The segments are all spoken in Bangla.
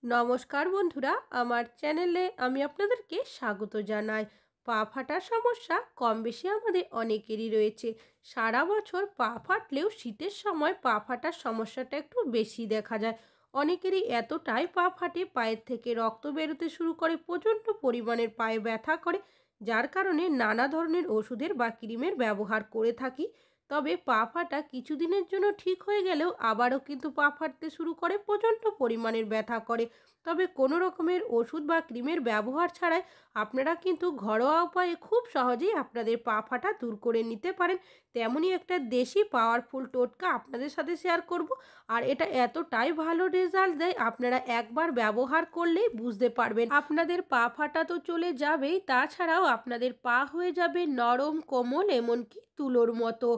নমস্কার বন্ধুরা, আমার চ্যানেলে আমি আপনাদেরকে স্বাগত জানাই। পা ফাটার সমস্যা কম বেশি আমাদের অনেকেরই রয়েছে। সারা বছর পা ফাটলেও শীতের সময় পা ফাটার সমস্যাটা একটু বেশি দেখা যায়। অনেকেরই এতটাই পা ফাটে, পায়ের থেকে রক্ত বেরোতে শুরু করে, প্রচণ্ড পরিমাণের পায়ে ব্যথা করে, যার কারণে নানা ধরনের ওষুধের বা ক্রিমের ব্যবহার করে থাকি। তবে পা ফাটা কিছুদিনের জন্য ঠিক হয়ে গেলেও আবারও কিন্তু পা ফাটতে শুরু করে, প্রচণ্ড পরিমাণের ব্যথা করে। তবে কোনো রকমের ওষুধ বা ক্রিমের ব্যবহার ছাড়াই আপনারা কিন্তু ঘরোয়া উপায়ে খুব সহজেই আপনাদের পা ফাটা দূর করে নিতে পারেন। তেমনই একটা দেশি পাওয়ারফুল টোটকা আপনাদের সাথে শেয়ার করব। আর এটা এতটাই ভালো রেজাল্ট দেয়, আপনারা একবার ব্যবহার করলেই বুঝতে পারবেন। আপনাদের পা ফাটা তো চলে যাবেই, তাছাড়াও আপনাদের পা হয়ে যাবে নরম, কোমল, এমনকি তুলোর মতো।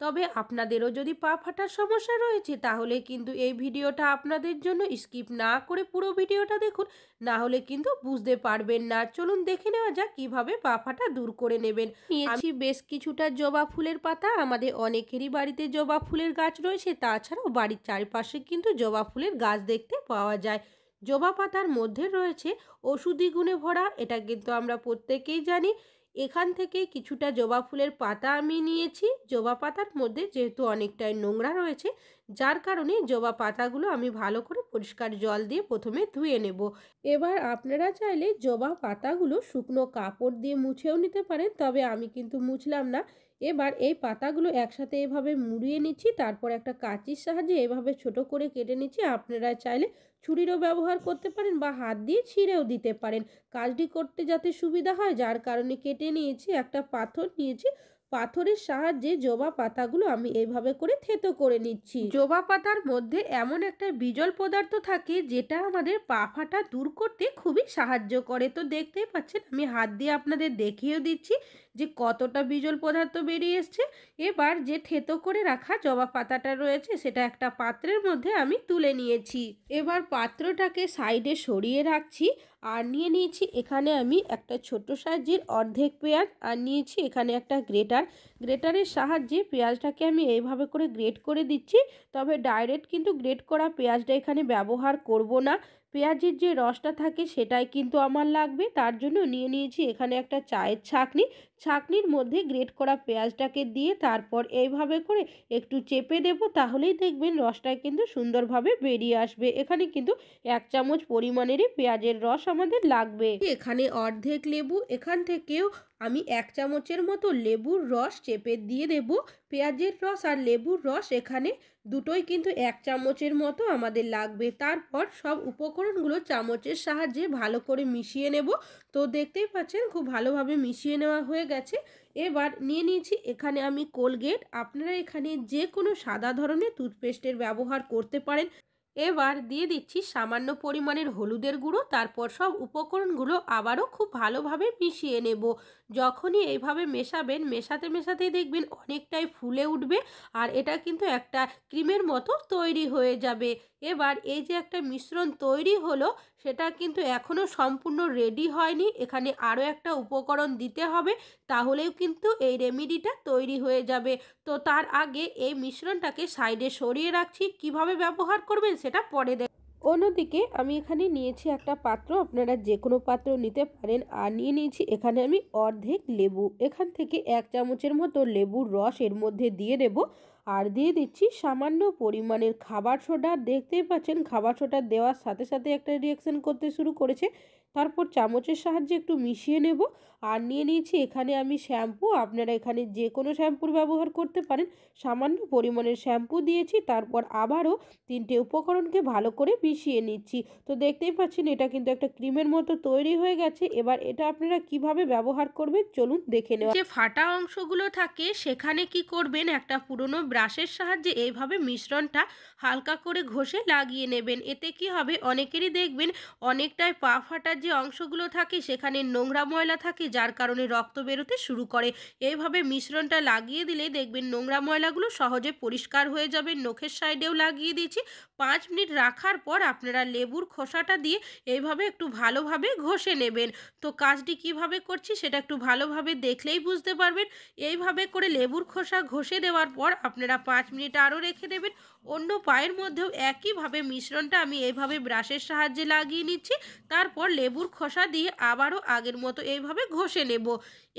তবে আপনাদেরও যদি পা ফাটার সমস্যা রয়েছে, তাহলে কিন্তু এই ভিডিওটা আপনাদের জন্য, স্কিপ না করে পুরো ভিডিওটা দেখুন, না হলে কিন্তু বুঝতে পারবেন না। চলুন দেখে নেওয়া যাক কিভাবে পা ফাটা দূর করে নেবেন। নিয়েছি বেশ কিছুটা জবা ফুলের পাতা। আমাদের অনেকেরই বাড়িতে জবা ফুলের গাছ রয়েছে, তাছাড়াও বাড়ির চারপাশে কিন্তু জবা ফুলের গাছ দেখতে পাওয়া যায়। জবা পাতার মধ্যে রয়েছে ওষুধি গুণে ভরা, এটা কিন্তু আমরা প্রত্যেকেই জানি। এখান থেকে কিছুটা জবা ফুলের পাতা আমি নিয়েছি। জবা পাতার মধ্যে যেহেতু অনেকটাই নোংরা রয়েছে, যার কারণে জবা পাতাগুলো আমি ভালো করে পরিষ্কার জল দিয়ে প্রথমে ধুয়ে নেব। এবার আপনারা চাইলে জবা পাতাগুলো শুকনো কাপড় দিয়ে মুছেও নিতে পারেন, তবে আমি কিন্তু মুছলাম না। এবার এই পাতাগুলো একসাথে এভাবে মুড়িয়ে নিচ্ছি, তারপর একটা কাঁচির সাহায্যে এভাবে ছোট করে কেটে নিচ্ছি। আপনারা চাইলে ছুরিরও ব্যবহার করতে পারেন বা হাত দিয়ে ছিঁড়েও দিতে পারেন, কাজটি করতে যাতে সুবিধা হয়, যার কারণে কেটে নিয়েছি। একটা পাথর নিয়েছি, পাথরের সাহায্যে জবা পাতাগুলো আমি এইভাবে করে থেতো করে নিচ্ছি। জবা পাতার মধ্যে এমন একটা বিজল পদার্থ থাকে, যেটা আমাদের পা ফাটা দূর করতে খুবই সাহায্য করে। তো দেখতেই পাচ্ছেন, আমি হাত দিয়ে আপনাদের দেখিয়েও দিচ্ছি যে কতটা বিজল পদার্থ বেরিয়ে এসছে। এবার যে থেতো করে রাখা জবা পাতাটা রয়েছে, সেটা একটা পাত্রের মধ্যে আমি তুলে নিয়েছি। এবার পাত্রটাকে সাইডে সরিয়ে রাখছি। আর নিয়ে নিয়েছি এখানে আমি একটা ছোট সাইজের অর্ধেক পেঁয়াজ, আর নিয়েছি এখানে একটা গ্রেটারের সাহায্যে পেঁয়াজটাকে আমি এইভাবে করে গ্রেট করে দিচ্ছি। তবে ডাইরেক্ট কিন্তু গ্রেট করা পেঁয়াজটা এখানে ব্যবহার করব না। পেঁয়াজের যে রসটা থাকে সেটাই কিন্তু আমার লাগবে। তার জন্য নিয়ে নিয়েছি এখানে একটা চায়ের ছাঁকনির মধ্যে গ্রেট করা পেঁয়াজটাকে দিয়ে তারপর এইভাবে করে একটু চেপে দেব, তাহলেই দেখবেন রসটা কিন্তু সুন্দরভাবে বেরিয়ে আসবে। এখানে কিন্তু 1 চামচ পরিমাণেরই পেঁয়াজের রস আমাদের লাগবে। এখানে অর্ধেক লেবু, এখান থেকেও আমি 1 চামচের মতো লেবুর রস চেপে দিয়ে দেব। পেঁয়াজের রস আর লেবুর রস এখানে দুটোই কিন্তু 1 চামচের মতো আমাদের লাগবে। তারপর সব উপকরণগুলো চামচের সাহায্যে ভালো করে মিশিয়ে নেব। তো দেখতেই পাচ্ছেন খুব ভালোভাবে মিশিয়ে নেওয়া হয়ে গেছে। এবার নিয়ে নিয়েছি এখানে আমি কোলগেট। আপনারা এখানে যে কোনো সাদা ধরনের টুথপেস্টের ব্যবহার করতে পারেন। এবার দিয়ে দিচ্ছি সামান্য পরিমাণের হলুদের গুঁড়ো। তারপর সব উপকরণগুলো আবারও খুব ভালোভাবে মিশিয়ে নেব। যখনই এইভাবে মেশাবেন, মেশাতে মেশাতেই দেখবেন অনেকটাই ফুলে উঠবে, আর এটা কিন্তু একটা ক্রিমের মতো তৈরি হয়ে যাবে। এবার এই যে একটা মিশ্রণ তৈরি হলো, সেটা কিন্তু এখনও সম্পূর্ণ রেডি হয়নি। এখানে আরও একটা উপকরণ দিতে হবে, তাহলেও কিন্তু এই রেমেডিটা তৈরি হয়ে যাবে। তো তার আগে এই মিশ্রণটাকে সাইডে সরিয়ে রাখছি। কিভাবে ব্যবহার করবেন সেটা পরে অন্যদিকে আমি এখানে নিয়েছি একটা পাত্র, আপনারা যে কোনো পাত্র নিতে পারেন। আর নিয়ে নিয়েছি এখানে আমি অর্ধেক লেবু। এখান থেকে 1 চামচের মতো লেবুর রস এর মধ্যে দিয়ে দেব। আর দিয়ে দিচ্ছি সামান্য পরিমাণের খাবার সোডা। দেখতেই পাচ্ছেন খাবার সোডা দেওয়ার সাথে সাথে একটা রিয়াকশন করতে শুরু করেছে। তারপর চামচের সাহায্যে একটু মিশিয়ে নেব। আর নিয়ে নিয়েছি এখানে আমি শ্যাম্পু। আপনারা এখানে যে কোনো শ্যাম্পুর ব্যবহার করতে পারেন। সামান্য পরিমাণের শ্যাম্পু দিয়েছি। তারপর আবারও 3টে উপকরণকে ভালো করে মিশিয়ে নিচ্ছি। তো দেখতেই পাচ্ছেন এটা কিন্তু একটা ক্রিমের মতো তৈরি হয়ে গেছে। এবার এটা আপনারা কিভাবে ব্যবহার করবেন চলুন দেখে নেওয়া। যে ফাটা অংশগুলো থাকে সেখানে কি করবেন, একটা পুরনো ব্রাশের সাহায্যে এইভাবে মিশ্রণটা হালকা করে ঘষে লাগিয়ে নেবেন। এতে কি হবে, অনেকেরই দেখবেন অনেকটাই পা ফাটার যে অংশগুলো থাকে সেখানে নোংরা ময়লা থাকে, যার কারণে রক্ত বেরোতে শুরু করে। এইভাবে মিশ্রণটা লাগিয়ে দিলে দেখবেন নোংরা ময়লাগুলো সহজে পরিষ্কার হয়ে যাবে। নখের সাইডেও লাগিয়ে দিয়েছি। 5 মিনিট রাখার পর আপনারা লেবুর খোসাটা দিয়ে এইভাবে একটু ভালোভাবে ঘষে নেবেন। তো কাজটি কিভাবে করছি সেটা একটু ভালোভাবে দেখলেই বুঝতে পারবেন। এইভাবে করে লেবুর খোসা ঘষে দেওয়ার পর আপনারা আপনারা 5 মিনিট আরও রেখে দেবেন। অন্য পায়ের মধ্যেও একইভাবে মিশ্রণটা আমি এইভাবে ব্রাশের সাহায্যে লাগিয়ে নিচ্ছি। তারপর লেবুর খোসা দিয়ে আবারও আগের মতো এইভাবে ঘষে নেব।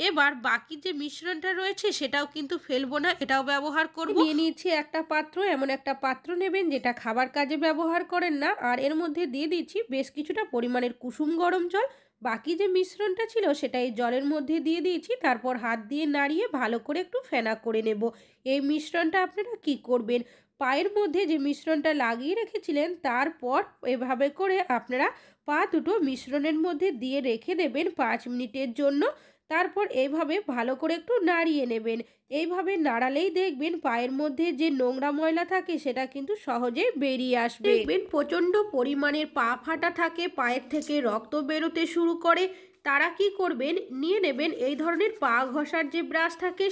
এবার বাকি যে মিশ্রণটা রয়েছে সেটাও কিন্তু ফেলবো না, এটাও ব্যবহার করব। নিয়ে নিয়েছি একটা পাত্র। এমন একটা পাত্র নেবেন যেটা খাবার কাজে ব্যবহার করেন না, আর এর মধ্যে দিয়ে দিচ্ছি বেশ কিছুটা পরিমাণের কুসুম গরম জল। বাকি যে মিশ্রণটা ছিল সেটা এই জলের মধ্যে দিয়ে দিয়েছি। তারপর হাত দিয়ে নাড়িয়ে ভালো করে একটু ফেনা করে নেব। এই মিশ্রণটা আপনারা কি করবেন, পায়ের মধ্যে যে মিশ্রণটা লাগিয়ে রেখেছিলেন তারপর এভাবে করে আপনারা পা দুটো মিশ্রণের মধ্যে দিয়ে রেখে দেবেন 5 মিনিটের জন্য। তারপর এইভাবে ভালো করে একটু নাড়িয়ে নেবেন। এইভাবে নাড়ালেই দেখবেন পায়ের মধ্যে যে নোংরা ময়লা থাকে সেটা কিন্তু সহজেই বেরিয়ে আসবে। দেখবেন প্রচণ্ড পরিমাণের পা ফাটা থাকে, পায়ের থেকে রক্ত বেরোতে শুরু করে, তারা কি করবেন, নিয়ে নেবেন এই ধরনের পা ঘষার যে ব্রাশ থাকে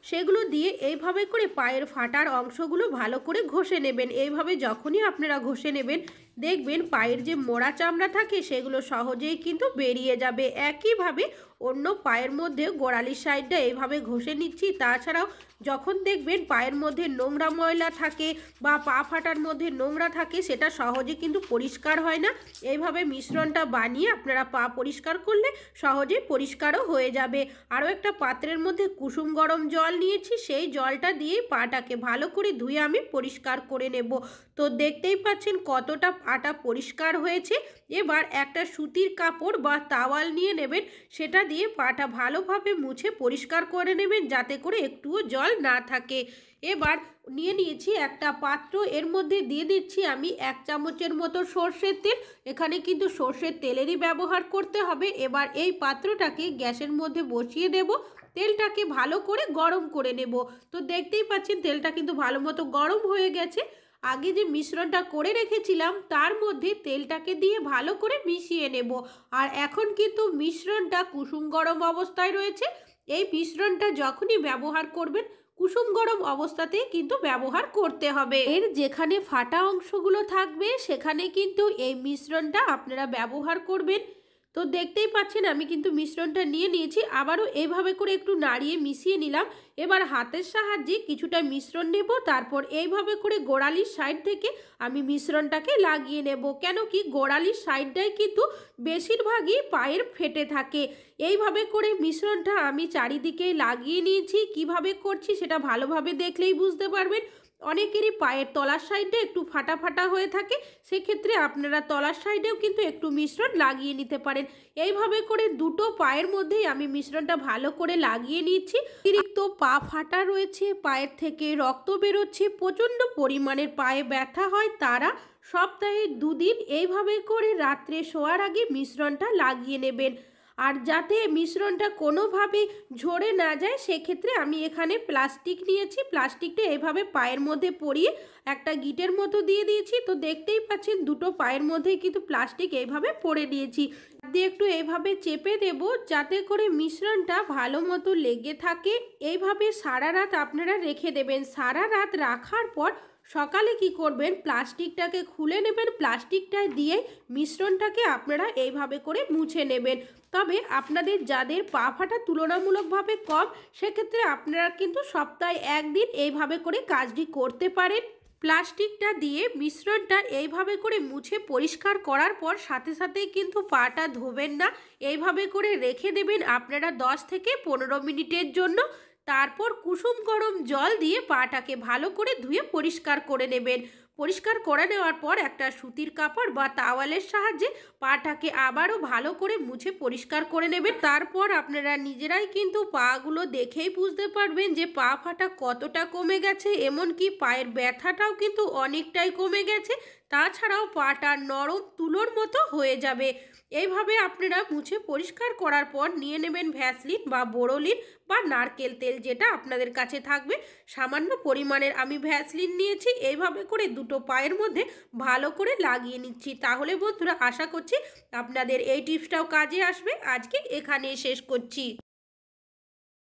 সেগুলো দিয়ে এইভাবে করে পায়ের ফাটার অংশগুলো ভালো করে ঘষে নেবেন। এইভাবে যখনই আপনারা ঘষে নেবেন দেখবেন পায়ের যে মোড়া চামড়া থাকে সেগুলো সহজেই কিন্তু বেরিয়ে যাবে। একইভাবে অন্য পায়ের মধ্যে গোড়ালির সাইডটা এইভাবে ঘষে নিচ্ছি। তাছাড়াও যখন দেখবেন পায়ের মধ্যে নোংরা ময়লা থাকে বা পা ফাটার মধ্যে নোংরা থাকে সেটা সহজে কিন্তু পরিষ্কার হয় না। এইভাবে মিশ্রণটা বানিয়ে আপনারা পা পরিষ্কার করলে সহজেই পরিষ্কারও হয়ে যাবে। আরও একটা পাত্রের মধ্যে কুসুম গরম জল নিয়েছি, সেই জলটা দিয়েই পাটাকে ভালো করে ধুয়ে আমি পরিষ্কার করে নেব। তো দেখতেই পাচ্ছেন কতটা পাটা পরিষ্কার হয়েছে। এবার একটা সুতির কাপড় বা তাওয়াল নিয়ে নেবেন, সেটা দিয়ে পাটা ভালোভাবে মুছে পরিষ্কার করে নেবেন যাতে করে একটুও জল না থাকে। এবার নিয়ে নিয়েছি একটা পাত্র, এর মধ্যে দিয়ে দিচ্ছি আমি 1 চামচের মতো সর্ষের তেল। এখানে কিন্তু সর্ষের তেলেরই ব্যবহার করতে হবে। এবার এই পাত্রটাকে গ্যাসের মধ্যে বসিয়ে দেব, তেলটাকে ভালো করে গরম করে নেব। তো দেখতেই পাচ্ছেন তেলটা কিন্তু ভালো মতো গরম হয়ে গেছে। আগে যে মিশ্রণটা করে রেখেছিলাম তার মধ্যে তেলটাকে দিয়ে ভালো করে মিশিয়ে নেব। আর এখন কিন্তু মিশ্রণটা কুসুম গরম অবস্থায় রয়েছে। এই মিশ্রণটা যখনই ব্যবহার করবেন কুসুম গরম অবস্থাতেই কিন্তু ব্যবহার করতে হবে। এর যেখানে ফাটা অংশগুলো থাকবে সেখানে কিন্তু এই মিশ্রণটা আপনারা ব্যবহার করবেন। তো দেখতেই পাচ্ছেন আমি কিন্তু মিশ্রণটা নিয়ে নিয়েছি, আবারও এইভাবে করে একটু নাড়িয়ে মিশিয়ে নিলাম। এবার হাতের সাহায্যে কিছুটা মিশ্রণ নেব, তারপর এইভাবে করে গোড়ালির সাইড থেকে আমি মিশ্রণটাকে লাগিয়ে নেব। কেন কি গোড়ালির সাইডটাই কিন্তু বেশিরভাগই পায়ের ফেটে থাকে। এইভাবে করে মিশ্রণটা আমি চারিদিকে লাগিয়ে নিয়েছি। কিভাবে করছি সেটা ভালোভাবে দেখলেই বুঝতে পারবেন। অনেকেরই পায়ের তলার সাইডে একটু ফাটা ফাটা হয়ে থাকে, সেক্ষেত্রে আপনারা তলার সাইডেও কিন্তু একটু মিশ্রণ লাগিয়ে নিতে পারেন। এইভাবে করে দুটো পায়ের মধ্যেই আমি মিশ্রণটা ভালো করে লাগিয়ে নিচ্ছি। অতিরিক্ত পা ফাটা রয়েছে, পায়ের থেকে রক্ত বেরোচ্ছে, প্রচণ্ড পরিমাণের পায়ে ব্যথা হয়, তারা সপ্তাহে 2 দিন এইভাবে করে রাত্রে শোয়ার আগে মিশ্রণটা লাগিয়ে নেবেন। আর যাতে মিশ্রণটা কোনোভাবে ঝরে না যায় সেক্ষেত্রে আমি এখানে প্লাস্টিক নিয়েছি। প্লাস্টিকটা এভাবে পায়ের মধ্যে পরিয়ে একটা গিটের মতো দিয়ে দিয়েছি। তো দেখতেই পাচ্ছেন দুটো পায়ের মধ্যেই কিন্তু প্লাস্টিক এইভাবে পরে দিয়েছি। দিয়ে একটু এইভাবে চেপে দেব যাতে করে মিশ্রণটা ভালো মতো লেগে থাকে। এইভাবে সারা রাত আপনারা রেখে দেবেন। সারা রাত রাখার পর সকালে কি করবেন, প্লাস্টিকটাকে খুলে নেবেন, প্লাস্টিকটা দিয়ে মিশ্রণটাকে আপনারা এইভাবে করে মুছে নেবেন। তবে আপনাদের যাদের পা ফাটা তুলনামূলকভাবে কম সেক্ষেত্রে আপনারা কিন্তু সপ্তাহে 1 দিন এইভাবে করে কাজটি করতে পারেন। প্লাস্টিকটা দিয়ে মিশ্রণটা এইভাবে করে মুছে পরিষ্কার করার পর সাথে সাথেই কিন্তু পাটা ধোবেন না, এইভাবে করে রেখে দেবেন আপনারা 10 থেকে 15 মিনিটের জন্য। তারপর কুসুম গরম জল দিয়ে পাটাকে ভালো করে ধুয়ে পরিষ্কার করে নেবেন। পরিষ্কার করে নেওয়ার পর একটা সুতির কাপড় বা তাওয়ালের সাহায্যে পাটাকে আবারও ভালো করে মুছে পরিষ্কার করে নেবেন। তারপর আপনারা নিজেরাই কিন্তু পাগুলো দেখেই বুঝতে পারবেন যে পা ফাটা কতটা কমে গেছে, এমনকি পায়ের ব্যথাটাও কিন্তু অনেকটাই কমে গেছে। তাছাড়াও পাটা নরম তুলোর মতো হয়ে যাবে। এইভাবে আপনারা মুছে পরিষ্কার করার পর নিয়ে নেবেন ভ্যাসলিন বা বোরোলিন বা নারকেল তেল, যেটা আপনাদের কাছে থাকবে। সামান্য পরিমাণের আমি ভ্যাসলিন নিয়েছি। এইভাবে করে দুটো পায়ের মধ্যে ভালো করে লাগিয়ে নিচ্ছি। তাহলে বন্ধুরা আশা করছি আপনাদের এই টিপসটাও কাজে আসবে। আজকে এখানে শেষ করছি।